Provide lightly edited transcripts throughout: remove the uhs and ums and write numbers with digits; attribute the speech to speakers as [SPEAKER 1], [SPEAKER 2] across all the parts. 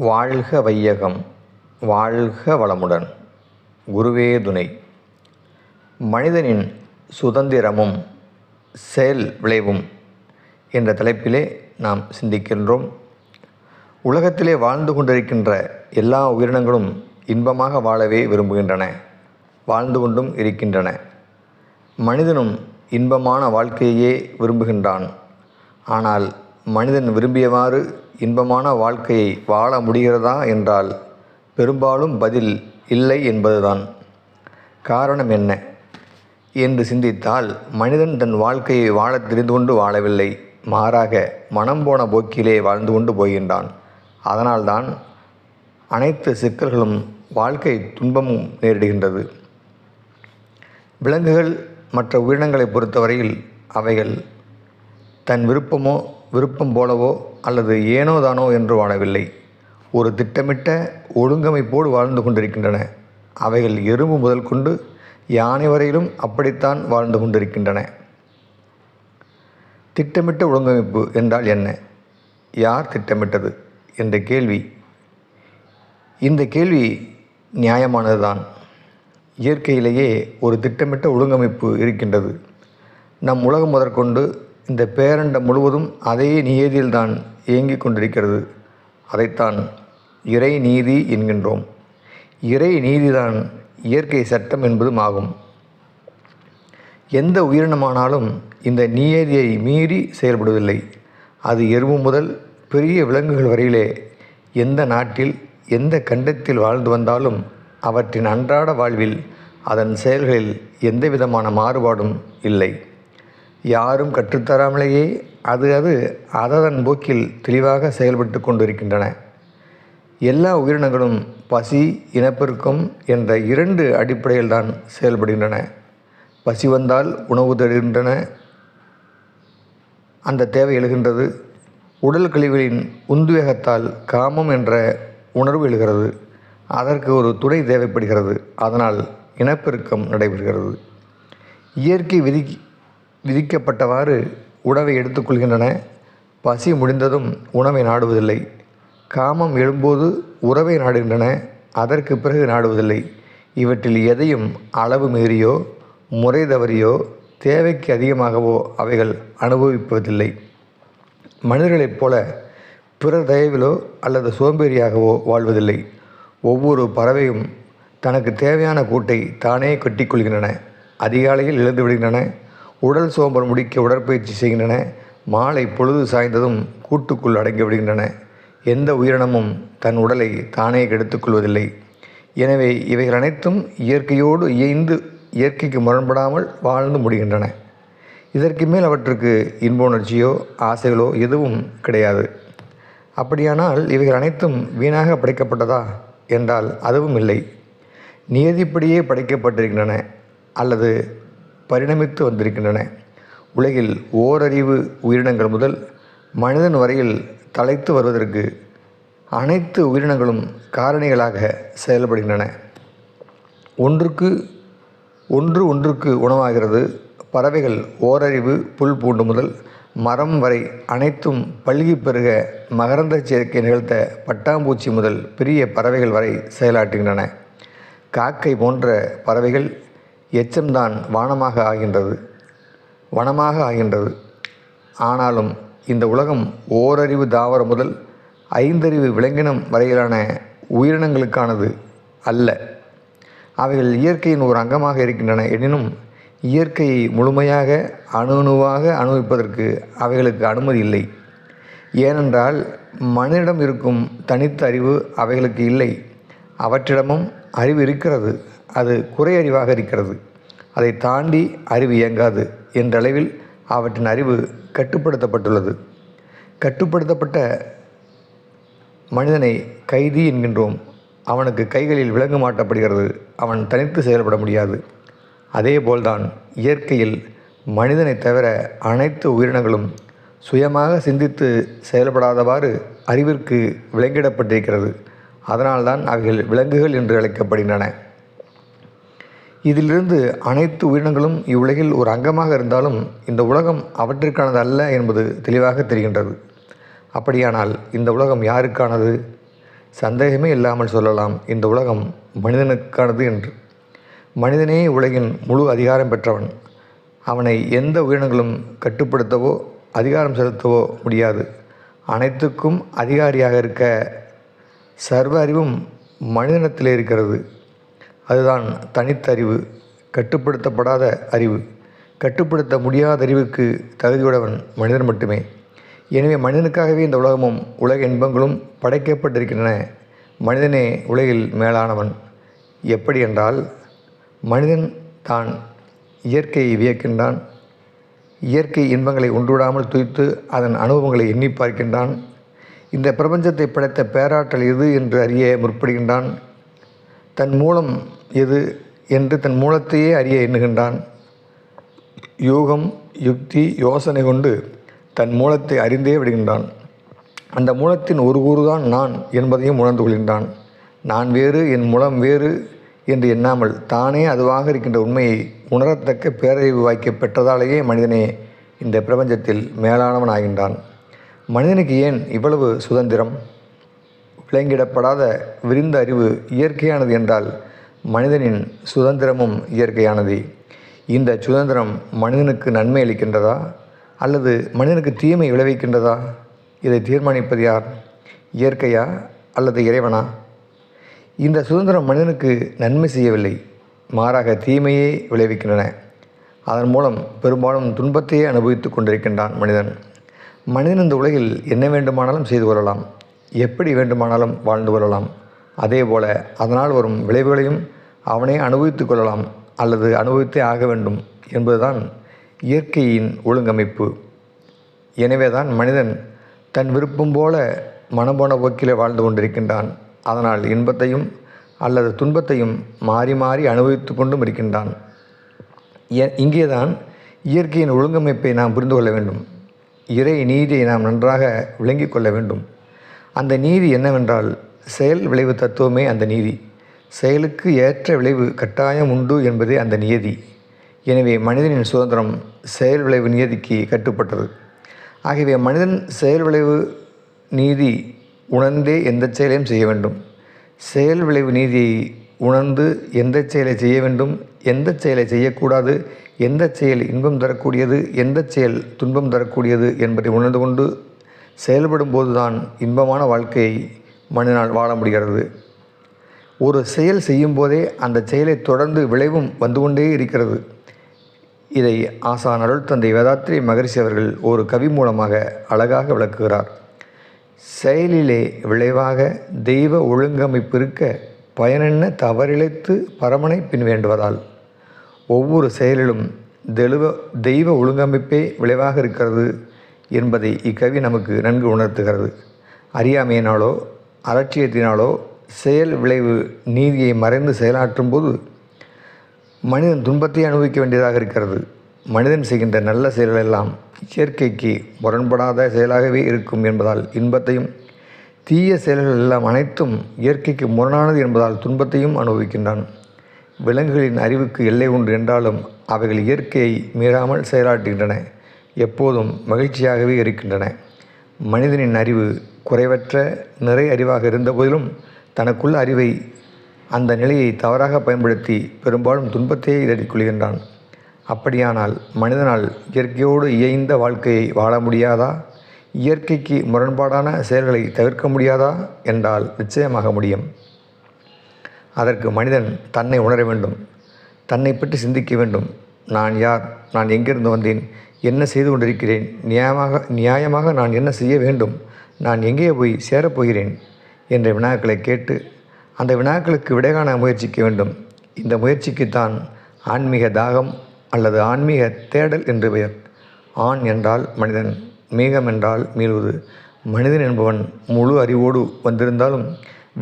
[SPEAKER 1] வாழ்க வையகம், வாழ்க வளமுடன். குருவே துணை. மனிதனின் சுதந்திரமும் செயல் விளைவும் என்ற தலைப்பிலே நாம் சிந்திக்கின்றோம். உலகத்திலே வாழ்ந்து கொண்டிருக்கின்ற எல்லா உயிரினங்களும் இன்பமாக வாழவே விரும்புகின்றன, வாழ்ந்து கொண்டும் இருக்கின்றன. மனிதனும் இன்பமான வாழ்க்கையே விரும்புகின்றான். ஆனால் மனிதன் விரும்பியவாறு இன்பமான வாழ்க்கையை வாழ முடிகிறதா என்றால் பெரும்பாலும் பதில் இல்லை என்பதுதான். காரணம் என்ன என்று சிந்தித்தால், மனிதன் தன் வாழ்க்கையை வாழ தெரிந்து கொண்டு வாழவில்லை, மாறாக மனம் போன போக்கிலே வாழ்ந்து கொண்டு போகின்றான். அதனால்தான் அனைத்து சிக்கல்களும் வாழ்க்கை துன்பமும் நேரிடுகின்றது. விலங்குகள் மற்ற உயிரினங்களை பொறுத்தவரையில் அவைகள் தன் விருப்பம் போலவோ அல்லது ஏனோ தானோ என்று வாழவில்லை, ஒரு திட்டமிட்ட ஒழுங்கமைப்போடு வாழ்ந்து கொண்டிருக்கின்றன. அவைகள் எறும்பு முதல் கொண்டு யானை வரையிலும் அப்படித்தான் வாழ்ந்து கொண்டிருக்கின்றன. திட்டமிட்ட ஒழுங்கமைப்பு என்றால் என்ன? யார் திட்டமிட்டது என்ற கேள்வி, இந்த கேள்வி நியாயமானதுதான். இயற்கையிலேயே ஒரு திட்டமிட்ட ஒழுங்கமைப்பு இருக்கின்றது. நம் உலகம் முதற்கொண்டு இந்த பேரண்டம் முழுவதும் அதே நியதியில்தான் இயங்கிக் கொண்டிருக்கிறது. அதைத்தான் இறை நீதி என்கின்றோம். இறை நீதிதான் இயற்கை சட்டம் என்பதும் ஆகும். எந்த உயிரினமானாலும் இந்த நியதியை மீறி செயல்படுவதில்லை. அது எறும்பு முதல் பெரிய விலங்குகள் வரையிலே எந்த நாட்டில் எந்த கண்டத்தில் வாழ்ந்து வந்தாலும் அவற்றின் அன்றாட வாழ்வில் அதன் செயல்களில் எந்த விதமான மாறுபாடும் இல்லை. யாரும் கற்றுத்தராமலேயே அதன் போக்கில் தெளிவாக செயல்பட்டு கொண்டிருக்கின்றன. எல்லா உயிரினங்களும் பசி, இனப்பெருக்கம் என்ற 2 அடிப்படையில் தான் செயல்படுகின்றன. பசி வந்தால் உணவு தருகின்றன, அந்த தேவை எழுகின்றது. உடல் கழிவுகளின் உந்துவேகத்தால் காமம் என்ற உணர்வு எழுகிறது, அதற்கு ஒரு துணை தேவைப்படுகிறது. அதனால் இனப்பெருக்கம் நடைபெறுகிறது. இயற்கை விதிக்கப்பட்டவாறு உணவை எடுத்துக்கொள்கின்றன. பசி முடிந்ததும் உணவை நாடுவதில்லை. காமம் எழும்போது உறவை நாடுகின்றன, அதற்கு பிறகு நாடுவதில்லை. இவற்றில் எதையும் அளவு மீறியோ முறை தவறியோ தேவைக்கு அதிகமாகவோ அவைகள் அனுபவிப்பதில்லை. மனிதர்களைப் போல பிறர் தயவிலோ அல்லது சோம்பேறியாகவோ வாழ்வதில்லை. ஒவ்வொரு பறவையும் தனக்கு தேவையான கூட்டை தானே கட்டிக்கொள்கின்றன. அதிகாலையில் எழுந்து விடுகின்றன, உடல் சோம்பல் முடிக்க உடற்பயிற்சி செய்கின்றன, மாலை பொழுது சாய்ந்ததும் கூட்டுக்குள் அடங்கி விடுகின்றன. எந்த உயிரினமும் தன் உடலை தானே கெடுத்துக்கொள்வதில்லை. எனவே இவைகள் அனைத்தும் இயற்கையோடு இயைந்து இயற்கைக்கு முரண்படாமல் வாழ்ந்து முடிகின்றன. இதற்கு மேல் அவற்றுக்கு இன்ப உணர்ச்சியோ ஆசைகளோ எதுவும் கிடையாது. அப்படியானால் இவைகள் அனைத்தும் வீணாக படைக்கப்பட்டதா என்றால் அதுவும் இல்லை. நியதிப்படியே படைக்கப்பட்டிருக்கின்றன அல்லது பரிணமித்து வந்திருக்கின்றன. உலகில் ஓரறிவு உயிரினங்கள் முதல் மனிதன் வரையில் தலைத்து வருவதற்கு அனைத்து உயிரினங்களும் காரணிகளாக செயல்படுகின்றன. ஒன்றுக்கு உணவாகிறது. பறவைகள் ஓரறிவு புல் பூண்டு முதல் மரம் வரை அனைத்தும் பல்கி பெருக மகரந்த சேர்க்கை நிகழ்த்த பட்டாம்பூச்சி முதல் பெரிய பறவைகள் வரை செயலாற்றுகின்றன. காக்கை போன்ற பறவைகள் எச்சம்தான் வனமாக ஆகின்றது. ஆனாலும் இந்த உலகம் ஓரறிவு தாவரம் முதல் 5 அறிவு விலங்கினம் வரையிலான உயிரினங்களுக்கானது அல்ல. அவைகள் இயற்கையின் ஒரு அங்கமாக இருக்கின்றன. எனினும் இயற்கையை முழுமையாக அணுவாக அனுபவிப்பதற்கு அவைகளுக்கு அனுமதி இல்லை. ஏனென்றால் மனிதனிடம் இருக்கும் தனித்த அறிவு அவைகளுக்கு இல்லை. அவற்றிடமும் அறிவு இருக்கிறது, அது குறை அறிவாக இருக்கிறது. அதை தாண்டி அறிவு இயங்காது என்றளவில் அவற்றின் அறிவு கட்டுப்படுத்தப்பட்டுள்ளது. கட்டுப்படுத்தப்பட்ட மனிதனை கைதி என்கின்றோம். அவனுக்கு கைகளில் விலங்கு மாட்டப்படுகிறது, அவன் தனித்து செயல்பட முடியாது. அதேபோல்தான் இயற்கையில் மனிதனை தவிர அனைத்து உயிரினங்களும் சுயமாக சிந்தித்து செயல்படாதவாறு அறிவிற்கு விலங்கிடப்பட்டிருக்கிறது. அதனால்தான் அவைகள் விலங்குகள் என்று அழைக்கப்படுகின்றன. இதிலிருந்து அனைத்து உயிரினங்களும் இவ்வுலகில் ஒரு அங்கமாக இருந்தாலும் இந்த உலகம் அவற்றிற்கானது அல்ல என்பது தெளிவாக தெரிகின்றது. அப்படியானால் இந்த உலகம் யாருக்கானது? சந்தேகமே இல்லாமல் சொல்லலாம், இந்த உலகம் மனிதனுக்கானது என்று. மனிதனே உலகின் முழு அதிகாரம் பெற்றவன். அவனை எந்த உயிரினங்களும் கட்டுப்படுத்தவோ அதிகாரம் செலுத்தவோ முடியாது. அனைத்துக்கும் அதிகாரியாக இருக்க சர்வ அறிவும் மனிதனத்திலே இருக்கிறது. அதுதான் தனித்தறிவு, கட்டுப்படுத்தப்படாத அறிவு. கட்டுப்படுத்த முடியாத அறிவுக்கு தகுதியுடையவன் மனிதன் மட்டுமே. எனவே மனிதனுக்காகவே இந்த உலகமும் உலக இன்பங்களும் படைக்கப்பட்டிருக்கின்றன. மனிதனே உலகில் மேலானவன். எப்படி என்றால், மனிதன் தான் இயற்கையை வியக்கின்றான். இயற்கை இன்பங்களை ஒன்றுவிடாமல் துய்த்து அதன் அனுபவங்களை எண்ணி பார்க்கின்றான். இந்த பிரபஞ்சத்தை படைத்த பேராற்றல் எது என்று அறிய முற்படுகின்றான். தன் மூலம் எது என்று தன் மூலத்தையே அறிய எண்ணுகின்றான். யூகம், யுக்தி, யோசனை கொண்டு தன் மூலத்தை அறிந்தே விடுகின்றான். அந்த மூலத்தின் ஒரு கூறுதான் நான் என்பதையும் உணர்ந்து கொள்கின்றான். நான் வேறு, என் மூலம் வேறு என்று எண்ணாமல் தானே அதுவாக இருக்கின்ற உண்மையை உணரத்தக்க பேரறிவு வாய்க்க பெற்றதாலேயே மனிதனே இந்த பிரபஞ்சத்தில் மேலானவன் ஆகின்றான். மனிதனுக்கு ஏன் இவ்வளவு சுதந்திரம்? விளங்கிடப்படாத விரிந்த அறிவு இயற்கையானது என்றால் மனிதனின் சுதந்திரமும் இயற்கையானது. இந்த சுதந்திரம் மனிதனுக்கு நன்மை அளிக்கின்றதா அல்லது மனிதனுக்கு தீமை விளைவிக்கின்றதா? இதை தீர்மானிப்பது யார்? இயற்கையா அல்லது இறைவனா? இந்த சுதந்திரம் மனிதனுக்கு நன்மை செய்யவில்லை, மாறாக தீமையே விளைவிக்கின்றன. அதன் மூலம் பெரும்பாலும் துன்பத்தையே அனுபவித்து கொண்டிருக்கின்றான் மனிதன். மனிதன் இந்த உலகில் என்ன வேண்டுமானாலும் செய்து கொள்ளலாம், எப்படி வேண்டுமானாலும் வாழ்ந்து கொள்ளலாம். அதேபோல அதனால் வரும் விளைவுகளையும் அவனே அனுபவித்து கொள்ளலாம் அல்லது அனுபவித்தே ஆக வேண்டும் என்பதுதான் இயற்கையின் ஒழுங்கமைப்பு. எனவேதான் மனிதன் தன் விருப்பம் போல மனம் போன போக்கிலே வாழ்ந்து கொண்டிருக்கின்றான். அதனால் இன்பத்தையும் அல்லது துன்பத்தையும் மாறி மாறி அனுபவித்து கொண்டும் இருக்கின்றான். இங்கேதான் இயற்கையின் ஒழுங்கமைப்பை நாம் புரிந்து கொள்ள வேண்டும். இறை நீதியை நாம் நன்றாக விளங்கி கொள்ள வேண்டும். அந்த நீதி என்னவென்றால், செயல் விளைவு தத்துவமே அந்த நீதி. செயலுக்கு ஏற்ற விளைவு கட்டாயம் உண்டு என்பதே அந்த நியதி. எனவே மனிதனின் சுதந்திரம் செயல் விளைவு நியதிக்கு கட்டுப்பட்டது. ஆகவே மனிதன் செயல் விளைவு நீதி உணர்ந்தே எந்த செயலையும் செய்ய வேண்டும். செயல் விளைவு நீதியை உணர்ந்து எந்த செயலை செய்ய வேண்டும், எந்த செயலை செய்யக்கூடாது, எந்த செயல் இன்பம் தரக்கூடியது, எந்த செயல் துன்பம் தரக்கூடியது என்பதை உணர்ந்து கொண்டு செயல்படும் போதுதான் இன்பமான வாழ்க்கையை மனிதனால் வாழ முடிகிறது. ஒரு செயல் செய்யும் போதே அந்த செயலை தொடர்ந்து விளைவும் வந்து கொண்டே இருக்கிறது. இதை ஆசான் அருள் தந்தை வேதாத்ரி மகரிஷி அவர்கள் ஒரு கவி மூலமாக அழகாக விளக்குகிறார். செயலிலே விளைவாக தெய்வ ஒழுங்கமைப்பு இருக்க பயனென்ன தவறிழைத்து பரமனை பின் வேண்டுவதால். ஒவ்வொரு செயலிலும் தெய்வ ஒழுங்கமைப்பே விளைவாக இருக்கிறது என்பதை இக்கவி நமக்கு நன்கு உணர்த்துகிறது. அறியாமையினாலோ அலட்சியத்தினாலோ செயல் விளைவு நீதியை மறைந்து செயலாற்றும் போது மனிதன் துன்பத்தை அனுபவிக்க வேண்டியதாக இருக்கிறது. மனிதன் செய்கின்ற நல்ல செயல்களெல்லாம் இயற்கைக்கு முரண்படாத செயலாகவே இருக்கும் என்பதால் இன்பத்தையும், தீய செயல்கள் எல்லாம் அனைத்தும் இயற்கைக்கு முரணானது என்பதால் துன்பத்தையும் அனுபவிக்கின்றான். விலங்குகளின் அறிவுக்கு எல்லை உண்டு என்றாலும் அவைகள் இயற்கையை மீறாமல் செயலாற்றுகின்றன, எப்போதும் மகிழ்ச்சியாகவே இருக்கின்றன. மனிதனின் அறிவு குறைவற்ற நிறை அறிவாக இருந்த போதிலும் தனக்குள்ள அறிவை அந்த நிலையை தவறாக பயன்படுத்தி பெரும்பாலும் துன்பத்தையே இடறிக்கொள்கின்றான். அப்படியானால் மனிதனால் இயற்கையோடு இயைந்த வாழ்க்கையை வாழ முடியாதா? இயற்கைக்கு முரண்பாடான செயல்களை தவிர்க்க முடியாதா என்றால் நிச்சயமாக முடியும். அதற்கு மனிதன் தன்னை உணர வேண்டும், தன்னை பற்றி சிந்திக்க வேண்டும். நான் யார்? நான் எங்கிருந்து வந்தேன்? என்ன செய்து கொண்டிருக்கிறேன்? நியாயமாக நான் என்ன செய்ய வேண்டும்? நான் எங்கே போய் சேரப்போகிறேன் என்ற வினாக்களை கேட்டு அந்த வினாக்களுக்கு விடை காண முயற்சிக்க வேண்டும். இந்த முயற்சிக்குத்தான் ஆன்மீக தாகம் அல்லது ஆன்மீக தேடல் என்று பெயர். ஆண் என்றால் மனிதன், மீகம் என்றால் மீள்வது. மனிதன் என்பவன் முழு அறிவோடு வந்திருந்தாலும்,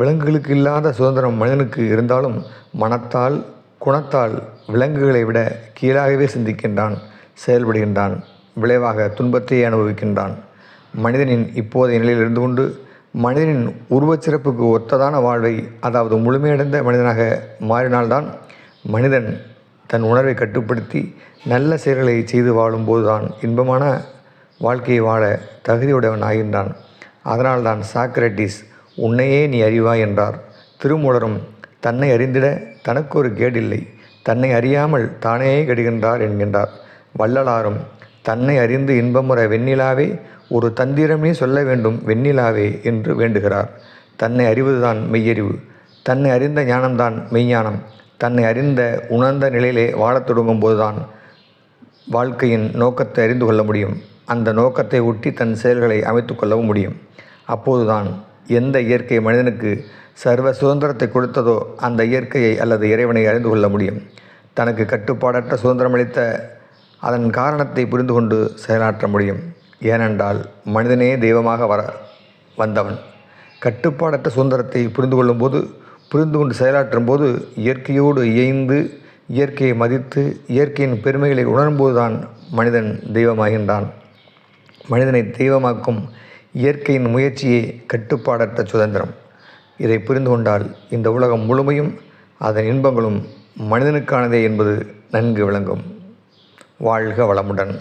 [SPEAKER 1] விலங்குகளுக்கு இல்லாத சுதந்திரம் மனிதனுக்கு இருந்தாலும், மனத்தால் குணத்தால் விலங்குகளை விட கீழாகவே சிந்திக்கின்றான், செயல்படுகின்றான். விளைவாக துன்பத்தையே அனுபவிக்கின்றான். மனிதனின் இப்போதைய நிலையில் இருந்து கொண்டு மனிதனின் உருவச்சிறப்புக்கு ஒத்ததான வாழ்வை, அதாவது முழுமையடைந்த மனிதனாக மாறினால்தான் மனிதன் தன் உணர்வை கட்டுப்படுத்தி நல்ல செயல்களை செய்து வாழும்போதுதான் இன்பமான வாழ்க்கையை வாழ தகுதியுடையவன் ஆகின்றான். அதனால்தான் சாக்ரட்டிஸ் உன்னையே நீ அறிவாய் என்றார். திருமூலரும் தன்னை அறிந்திட தனக்கு ஒரு கேடில்லை, தன்னை அறியாமல் தானே கெடுகின்றார் என்கின்றார். வள்ளலாரும் தன்னை அறிந்து இன்பமுற வெண்ணிலாவே ஒரு தந்திரமே சொல்ல வேண்டும் வெண்ணிலாவே என்று வேண்டுகிறார். தன்னை அறிவதுதான் மெய்யறிவு, தன்னை அறிந்த ஞானம்தான் மெய்ஞானம். தன்னை அறிந்த உணர்ந்த நிலையிலே வாழத் தொடங்கும் போதுதான் வாழ்க்கையின் நோக்கத்தை அறிந்து கொள்ள முடியும். அந்த நோக்கத்தை ஒட்டி தன் செயல்களை அமைத்து கொள்ளவும் முடியும். அப்போதுதான் எந்த இயற்கை மனிதனுக்கு சர்வ சுதந்திரத்தை கொடுத்ததோ அந்த இயற்கையை அல்லது இறைவனை அறிந்து கொள்ள முடியும். தனக்கு கட்டுப்பாடற்ற சுதந்திரமளித்த அதன் காரணத்தை புரிந்து கொண்டு செயலாற்ற முடியும். ஏனென்றால் மனிதனே தெய்வமாக வந்தவன். கட்டுப்பாடற்ற சுதந்திரத்தை புரிந்து கொண்டு செயலாற்றும் போது இயற்கையோடு இயைந்து இயற்கையை மதித்து இயற்கையின் பெருமைகளை உணரும்போதுதான் மனிதன் தெய்வமாகின்றான். மனிதனை தெய்வமாக்கும் இயற்கையின் முயற்சியே கட்டுப்பாடற்ற சுதந்திரம். இதை புரிந்து கொண்டால் இந்த உலகம் முழுமையும் அதன் இன்பங்களும் மனிதனுக்கானதே என்பது நன்கு விளங்கும். வாழ்க வளமுடன்.